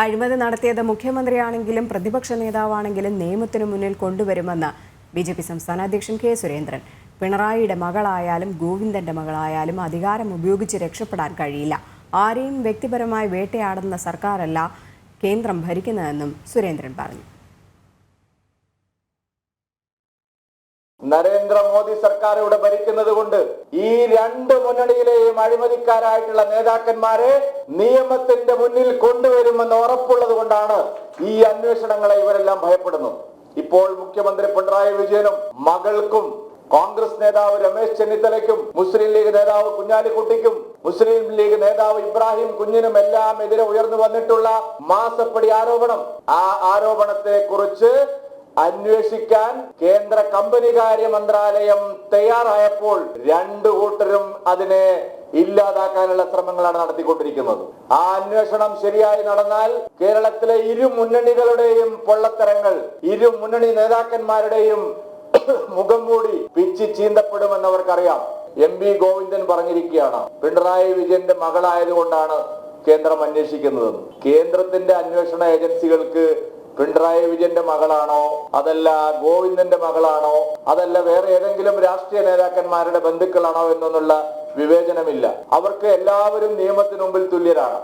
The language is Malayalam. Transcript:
അഴിമതി നടത്തിയത് മുഖ്യമന്ത്രിയാണെങ്കിലും പ്രതിപക്ഷ നേതാവാണെങ്കിലും നിയമത്തിനു മുന്നിൽ കൊണ്ടുവരുമെന്ന് ബിജെപി സംസ്ഥാന അധ്യക്ഷൻ കെ സുരേന്ദ്രൻ. പിണറായിയുടെ മകളായാലും ഗോവിന്ദന്റെ മകളായാലും അധികാരം ഉപയോഗിച്ച് രക്ഷപ്പെടാൻ കഴിയില്ല. ആരെയും വ്യക്തിപരമായി വേട്ടയാടുന്ന സർക്കാരല്ല കേന്ദ്രം ഭരിക്കുന്നതെന്നും സുരേന്ദ്രൻ പറഞ്ഞു. നരേന്ദ്രമോദി സർക്കാർ ഇവിടെ ഭരിക്കുന്നത് കൊണ്ട് ഈ രണ്ട് മുന്നണിയിലെയും അഴിമതിക്കാരായിട്ടുള്ള നേതാക്കന്മാരെ നിയമത്തിന്റെ മുന്നിൽ കൊണ്ടുവരുമെന്ന് ഉറപ്പുള്ളത് കൊണ്ടാണ് ഈ അന്വേഷണങ്ങളെ ഇവരെല്ലാം ഭയപ്പെടുന്നത്. ഇപ്പോൾ മുഖ്യമന്ത്രി പിണറായി വിജയനും മകൾക്കും കോൺഗ്രസ് നേതാവ് രമേശ് ചെന്നിത്തലയ്ക്കും മുസ്ലിം ലീഗ് നേതാവ് കുഞ്ഞാലിക്കുട്ടിക്കും മുസ്ലിം ലീഗ് നേതാവ് ഇബ്രാഹിം കുഞ്ഞിനും എല്ലാം എതിരെ ഉയർന്നു വന്നിട്ടുള്ള മാസപ്പടി ആരോപണം, ആ ആരോപണത്തെ കുറിച്ച് അന്വേഷിക്കാൻ കേന്ദ്ര കമ്പനികാര്യ മന്ത്രാലയം തയ്യാറായപ്പോൾ രണ്ടു കൂട്ടരും അതിനെ ഇല്ലാതാക്കാനുള്ള ശ്രമങ്ങളാണ് നടത്തിക്കൊണ്ടിരിക്കുന്നത്. ആ അന്വേഷണം ശരിയായി നടന്നാൽ കേരളത്തിലെ ഇരു മുന്നണികളുടെയും പൊള്ളത്തരങ്ങൾ, ഇരു മുന്നണി നേതാക്കന്മാരുടെയും മുഖം മൂടി പിച്ചി ചീന്തപ്പെടുമെന്നവർക്കറിയാം. MP ഗോവിന്ദൻ പറഞ്ഞിരിക്കുകയാണ്, പിണറായി വിജയന്റെ മകളായതുകൊണ്ടാണ് കേന്ദ്രം അന്വേഷിക്കുന്നത്. കേന്ദ്രത്തിന്റെ അന്വേഷണ ഏജൻസികൾക്ക് പിണറായി വിജയന്റെ മകളാണോ, അതല്ല ഗോവിന്ദന്റെ മകളാണോ, അതല്ല വേറെ ഏതെങ്കിലും രാഷ്ട്രീയ നേതാക്കന്മാരുടെ ബന്ധുക്കളാണോ എന്നൊന്നുള്ള വിവേചനമില്ല. അവർക്ക് എല്ലാവരും നിയമത്തിന് മുമ്പിൽ തുല്യരാണ്.